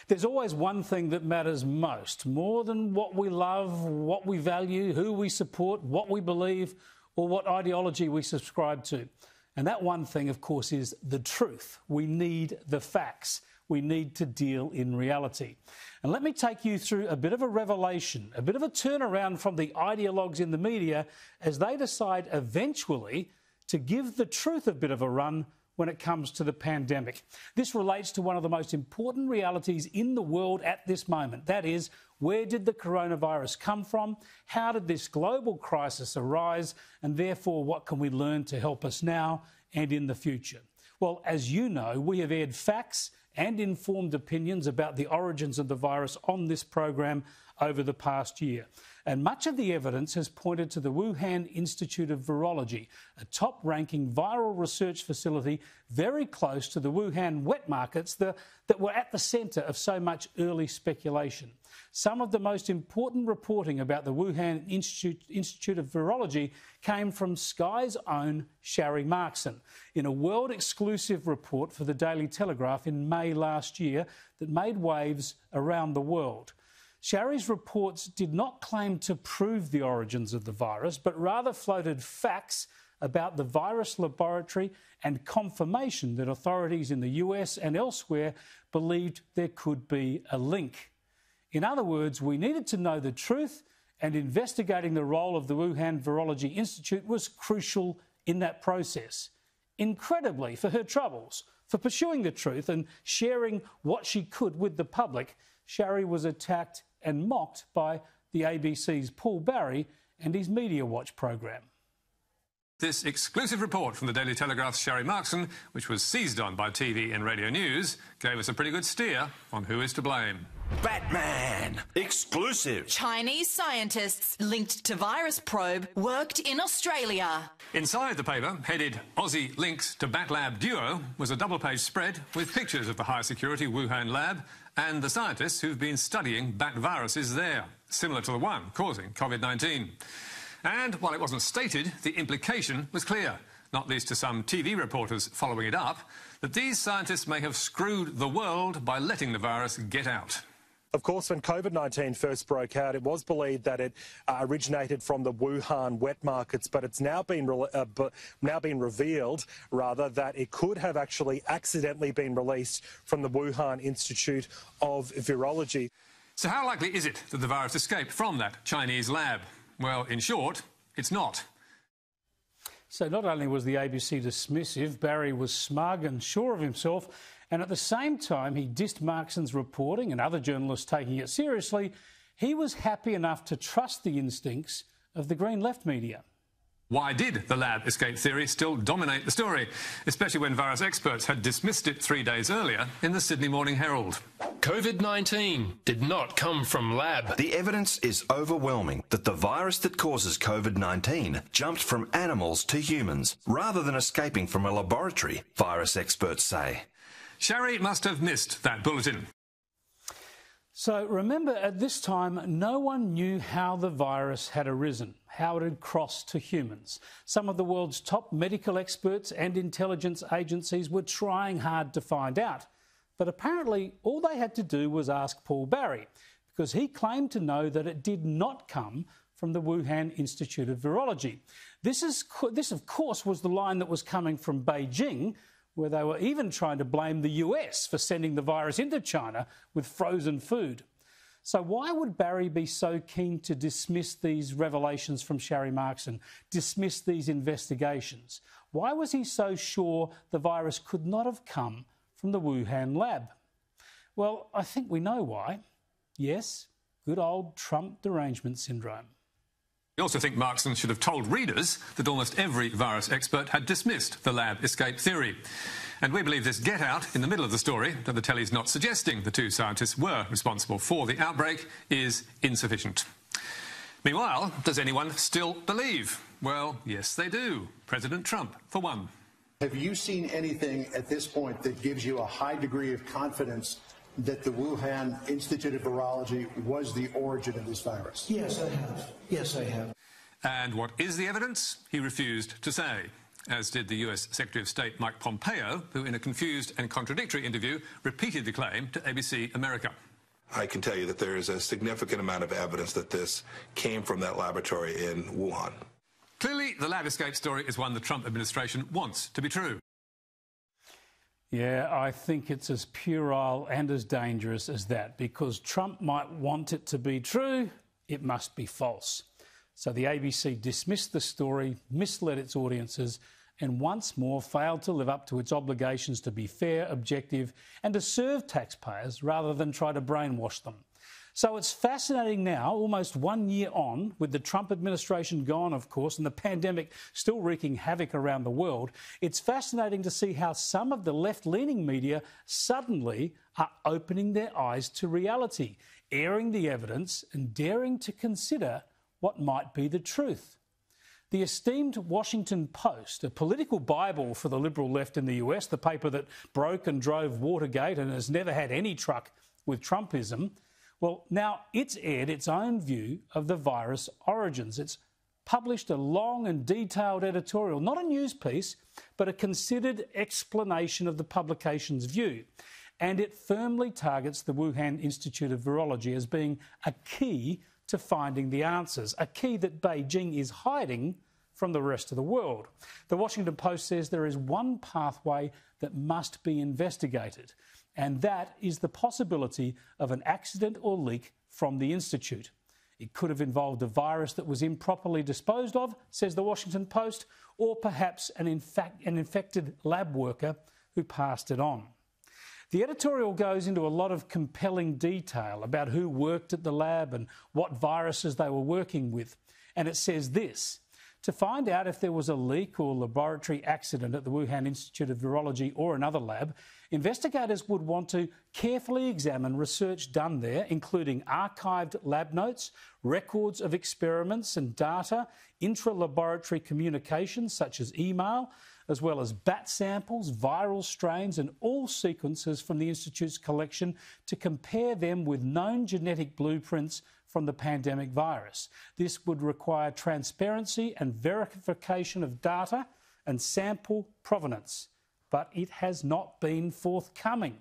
There's always one thing that matters most, more than what we love, what we value, who we support, what we believe, or what ideology we subscribe to. And that one thing, of course, is the truth. We need the facts. We need to deal in reality. And let me take you through a bit of a revelation, a bit of a turnaround from the ideologues in the media as they decide eventually to give the truth a bit of a run when it comes to the pandemic. This relates to one of the most important realities in the world at this moment. That is, where did the coronavirus come from? How did this global crisis arise? And therefore, what can we learn to help us now and in the future? Well, as you know, we have aired facts and informed opinions about the origins of the virus on this program over the past year. And much of the evidence has pointed to the Wuhan Institute of Virology, a top-ranking viral research facility very close to the Wuhan wet markets that were at the centre of so much early speculation. Some of the most important reporting about the Wuhan Institute of Virology came from Sky's own Sharri Markson in a world-exclusive report for the Daily Telegraph in May last year that made waves around the world. Sharri's reports did not claim to prove the origins of the virus, but rather floated facts about the virus laboratory and confirmation that authorities in the US and elsewhere believed there could be a link. In other words, we needed to know the truth, and investigating the role of the Wuhan Virology Institute was crucial in that process. Incredibly, for her troubles, for pursuing the truth and sharing what she could with the public, Sharri was attacked and mocked by the ABC's Paul Barry and his Media Watch program. This exclusive report from the Daily Telegraph's Sharri Markson, which was seized on by TV and radio news, gave us a pretty good steer on who is to blame. Batman! Exclusive! Chinese scientists linked to virus probe worked in Australia. Inside the paper, headed Aussie links to Bat Lab Duo, was a double-page spread with pictures of the high-security Wuhan lab and the scientists who've been studying bat viruses there, similar to the one causing COVID-19. And while it wasn't stated, the implication was clear, not least to some TV reporters following it up, that these scientists may have screwed the world by letting the virus get out. Of course, when COVID-19 first broke out, it was believed that it originated from the Wuhan wet markets, but it's now been revealed, that it could have actually accidentally been released from the Wuhan Institute of Virology. So how likely is it that the virus escaped from that Chinese lab? Well, in short, it's not. So not only was the ABC dismissive, Barry was smug and sure of himself, and at the same time he dissed Markson's reporting and other journalists taking it seriously. He was happy enough to trust the instincts of the Green Left media. Why did the lab escape theory still dominate the story, especially when virus experts had dismissed it 3 days earlier in the Sydney Morning Herald? COVID-19 did not come from lab. The evidence is overwhelming that the virus that causes COVID-19 jumped from animals to humans, rather than escaping from a laboratory, virus experts say. Sharri must have missed that bulletin. So remember, at this time, no one knew how the virus had arisen, how it had crossed to humans. Some of the world's top medical experts and intelligence agencies were trying hard to find out. But apparently, all they had to do was ask Paul Barry, because he claimed to know that it did not come from the Wuhan Institute of Virology. This, of course, was the line that was coming from Beijing, where they were even trying to blame the US for sending the virus into China with frozen food. So why would Barry be so keen to dismiss these revelations from Sharri Markson, dismiss these investigations? Why was he so sure the virus could not have come from the Wuhan lab? Well, I think we know why. Yes, good old Trump derangement syndrome. We also think Markson should have told readers that almost every virus expert had dismissed the lab escape theory. And we believe this get out in the middle of the story, that the telly's not suggesting the two scientists were responsible for the outbreak, is insufficient. Meanwhile, does anyone still believe? Well, yes, they do. President Trump, for one. Have you seen anything at this point that gives you a high degree of confidence that the Wuhan Institute of Virology was the origin of this virus? Yes, I have. Yes, I have. And what is the evidence? He refused to say. as did the US Secretary of State Mike Pompeo, who in a confused and contradictory interview repeated the claim to ABC America. I can tell you that there is a significant amount of evidence that this came from that laboratory in Wuhan. Clearly, the lab escape story is one the Trump administration wants to be true. Yeah, I think it's as puerile and as dangerous as that, because Trump might want it to be true, it must be false. So the ABC dismissed the story, misled its audiences, and once more failed to live up to its obligations to be fair, objective, and to serve taxpayers rather than try to brainwash them. So it's fascinating now, almost 1 year on, with the Trump administration gone, of course, and the pandemic still wreaking havoc around the world, it's fascinating to see how some of the left-leaning media suddenly are opening their eyes to reality, airing the evidence and daring to consider what might be the truth. The esteemed Washington Post, a political Bible for the liberal left in the US, the paper that broke and drove Watergate and has never had any truck with Trumpism, well, now it's aired its own view of the virus origins. It's published a long and detailed editorial, not a news piece, but a considered explanation of the publication's view. And it firmly targets the Wuhan Institute of Virology as being a key to finding the answers, a key that Beijing is hiding from the rest of the world. The Washington Post says there is one pathway that must be investigated, and that is the possibility of an accident or leak from the Institute. It could have involved a virus that was improperly disposed of, says the Washington Post, or perhaps an infected lab worker who passed it on. The editorial goes into a lot of compelling detail about who worked at the lab and what viruses they were working with. And it says this: to find out if there was a leak or laboratory accident at the Wuhan Institute of Virology or another lab, investigators would want to carefully examine research done there, including archived lab notes, records of experiments and data, intra-laboratory communications such as email, as well as bat samples, viral strains and all sequences from the Institute's collection to compare them with known genetic blueprints from the pandemic virus. This would require transparency and verification of data and sample provenance, but it has not been forthcoming.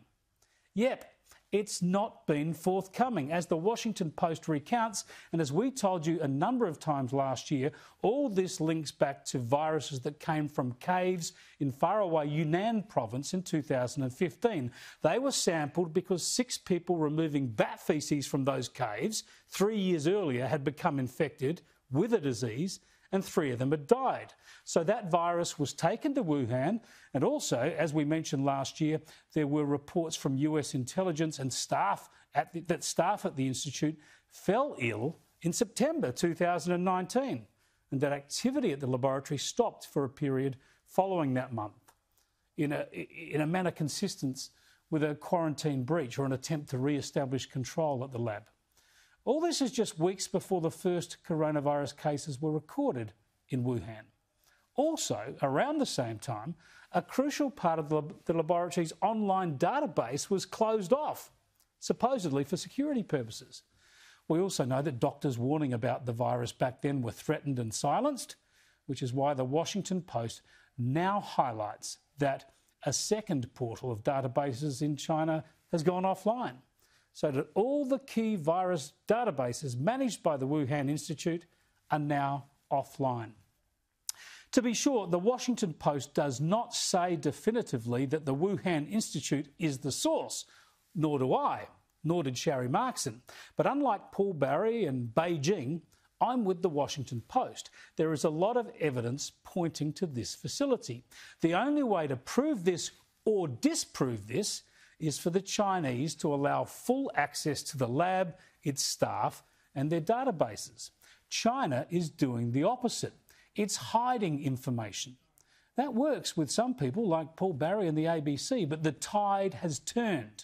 Yep, it's not been forthcoming, as the Washington Post recounts, and as we told you a number of times last year, all this links back to viruses that came from caves in faraway Yunnan province in 2015. They were sampled because 6 people removing bat faeces from those caves 3 years earlier had become infected with a disease, and 3 of them had died. So that virus was taken to Wuhan, and also, as we mentioned last year, there were reports from US intelligence and staff at the Institute fell ill in September 2019, and that activity at the laboratory stopped for a period following that month, in a manner consistent with a quarantine breach or an attempt to re-establish control at the lab. All this is just weeks before the first coronavirus cases were recorded in Wuhan. Also, around the same time, a crucial part of the laboratory's online database was closed off, supposedly for security purposes. We also know that doctors warning about the virus back then were threatened and silenced, which is why the Washington Post now highlights that a second portal of databases in China has gone offline, so that all the key virus databases managed by the Wuhan Institute are now offline. To be sure, the Washington Post does not say definitively that the Wuhan Institute is the source, nor do I, nor did Sharry Markson. But unlike Paul Barry and Beijing, I'm with the Washington Post. There is a lot of evidence pointing to this facility. The only way to prove this or disprove this is for the Chinese to allow full access to the lab, its staff and their databases. China is doing the opposite. It's hiding information. That works with some people like Paul Barry and the ABC, but the tide has turned.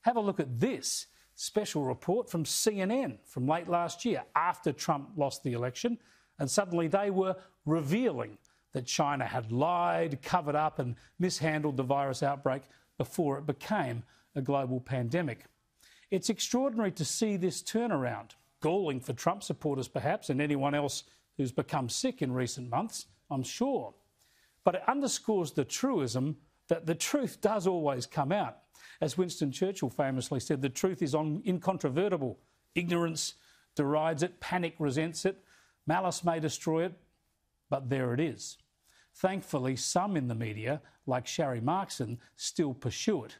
Have a look at this special report from CNN from late last year, after Trump lost the election, and suddenly they were revealing that China had lied, covered up and mishandled the virus outbreak before it became a global pandemic. It's extraordinary to see this turnaround, galling for Trump supporters perhaps, and anyone else who's become sick in recent months, I'm sure. but it underscores the truism that the truth does always come out. As Winston Churchill famously said, the truth is incontrovertible. Ignorance derides it, panic resents it, malice may destroy it, but there it is. Thankfully, some in the media, like Sharri Markson, still pursue it.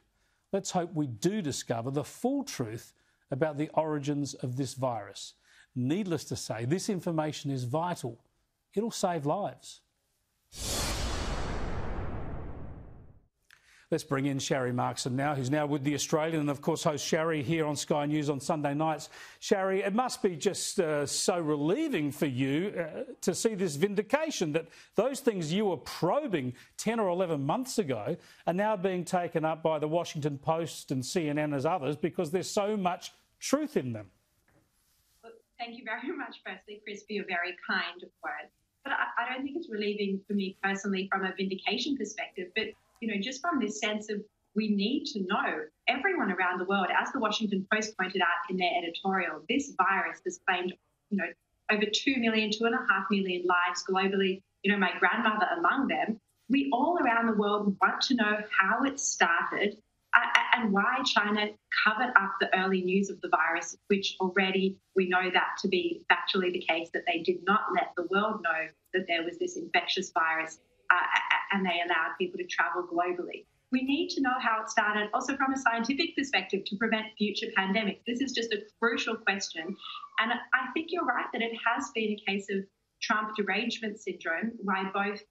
Let's hope we do discover the full truth about the origins of this virus. Needless to say, this information is vital. It'll save lives. Let's bring in Sharri Markson now, who's now with The Australian and, of course, hosts Sharri here on Sky News on Sunday nights. Sharri, it must be just so relieving for you to see this vindication that those things you were probing 10 or 11 months ago are now being taken up by the Washington Post and CNN as others because there's so much truth in them. Well, thank you very much, firstly, Chris, for your very kind words. But I don't think it's relieving for me personally from a vindication perspective, but just from this sense of we need to know, everyone around the world, as the Washington Post pointed out in their editorial, this virus has claimed, over 2 million, 2.5 million lives globally, my grandmother among them. We all around the world want to know how it started and why China covered up the early news of the virus, which already we know that to be factually the case, that they did not let the world know that there was this infectious virus. And they allowed people to travel globally. We need to know how it started, also from a scientific perspective, to prevent future pandemics. This is just a crucial question. And I think you're right that it has been a case of Trump derangement syndrome, why both,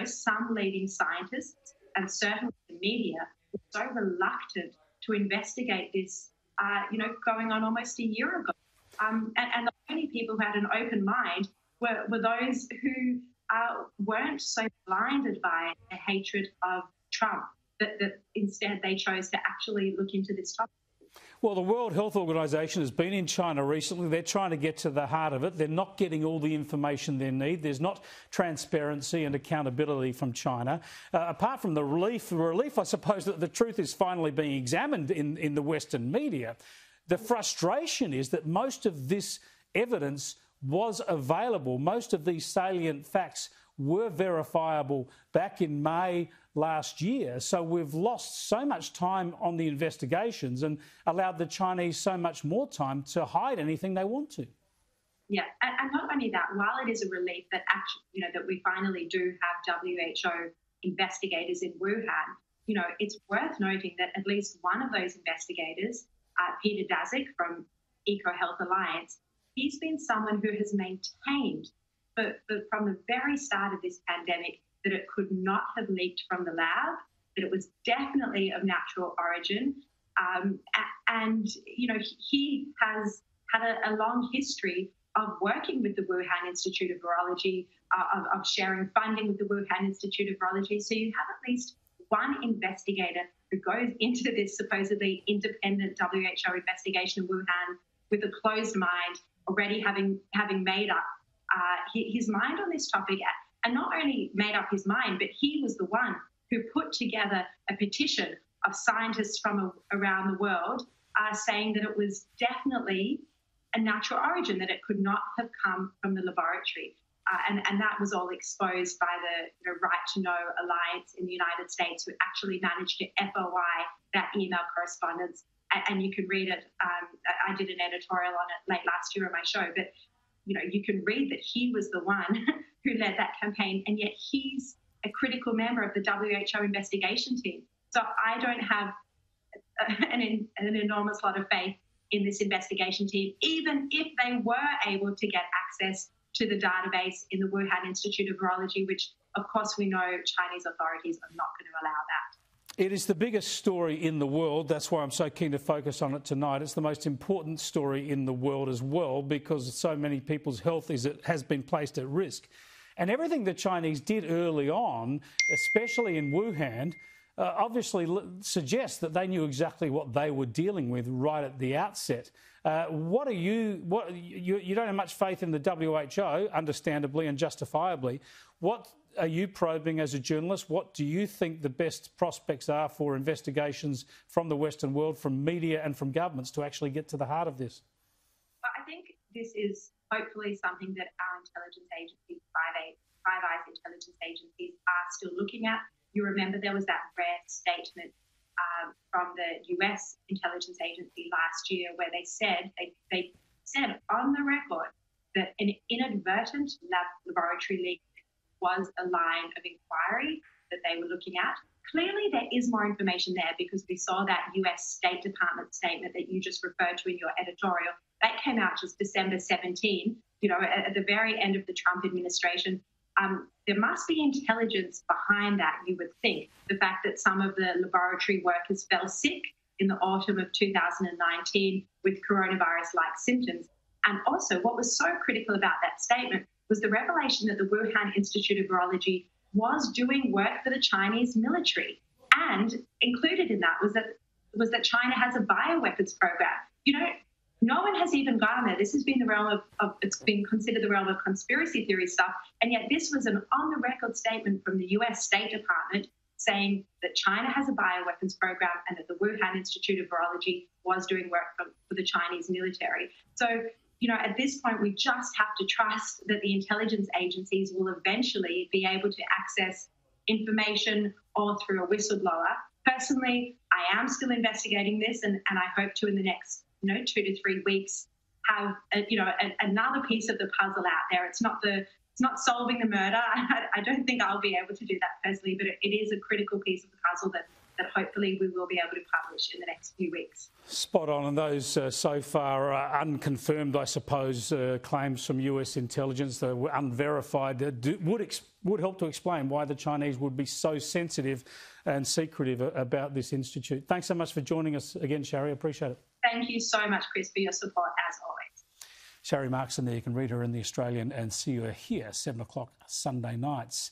some leading scientists and certainly the media were so reluctant to investigate this, going on almost a year ago. And the only people who had an open mind were those who weren't so blinded by a hatred of Trump that instead they chose to actually look into this topic. Well, the World Health Organization has been in China recently. They're trying to get to the heart of it. They're not getting all the information they need. There's not transparency and accountability from China. Apart from the relief, I suppose, that the truth is finally being examined in the Western media. The frustration is that most of this evidence was available. Most of these salient facts were verifiable back in May last year. So we've lost so much time on the investigations and allowed the Chinese so much more time to hide anything they want to. Yeah, and not only that, while it is a relief that actually, that we finally do have WHO investigators in Wuhan, it's worth noting that at least one of those investigators, Peter Daszak from EcoHealth Alliance, he's been someone who has maintained from the very start of this pandemic that it could not have leaked from the lab, that it was definitely of natural origin. And he has had a long history of working with the Wuhan Institute of Virology, of sharing funding with the Wuhan Institute of Virology. So you have at least one investigator who goes into this supposedly independent WHO investigation in Wuhan with a closed mind, already having made up his mind on this topic, and not only made up his mind, but he was the one who put together a petition of scientists from around the world saying that it was definitely a natural origin, that it could not have come from the laboratory. And that was all exposed by the Right to Know Alliance in the United States, who actually managed to FOI that email correspondence. And you can read it. I did an editorial on it late last year on my show, but you can read that he was the one who led that campaign, and yet he's a critical member of the WHO investigation team. So I don't have an enormous lot of faith in this investigation team, even if they were able to get access to the database in the Wuhan Institute of Virology, which, of course, we know Chinese authorities are not going to allow that. It is the biggest story in the world. That's why I'm so keen to focus on it tonight. It's the most important story in the world as well, because so many people's health has been placed at risk. And everything the Chinese did early on, especially in Wuhan, obviously suggests that they knew exactly what they were dealing with right at the outset. You don't have much faith in the WHO, understandably and justifiably. What are you probing as a journalist? What do you think the best prospects are for investigations from the Western world, from media and from governments to actually get to the heart of this? I think this is hopefully something that our intelligence agencies, Five Eyes intelligence agencies are still looking at. You remember there was that rare statement from the US intelligence agency last year where they said on the record that an inadvertent laboratory leak was a line of inquiry that they were looking at. Clearly, there is more information there because we saw that US State Department statement that you just referred to in your editorial. That came out just December 17, at the very end of the Trump administration. There must be intelligence behind that, you would think. The fact that some of the laboratory workers fell sick in the autumn of 2019 with coronavirus-like symptoms. And also, what was so critical about that statement was the revelation that the Wuhan Institute of Virology was doing work for the Chinese military. And included in that was that China has a bioweapons program. No one has even gone there. This has been the realm of it's been considered the realm of conspiracy theory stuff. And yet this was an on-the-record statement from the US State Department saying that China has a bioweapons program and that the Wuhan Institute of Virology was doing work for the Chinese military. So, at this point, we just have to trust that the intelligence agencies will eventually be able to access information or through a whistleblower. Personally, I am still investigating this, and I hope to in the next 2 to 3 weeks have another piece of the puzzle out there. It's not solving the murder. I don't think I'll be able to do that personally, but it is a critical piece of the puzzle that hopefully we will be able to publish in the next few weeks. Spot on. And those so far unconfirmed, I suppose, claims from US intelligence that were unverified would help to explain why the Chinese would be so sensitive and secretive about this institute. Thanks so much for joining us again, Shari. Appreciate it. Thank you so much, Chris, for your support as always. Shari Markson there. You can read her in The Australian and see her here 7 o'clock Sunday nights.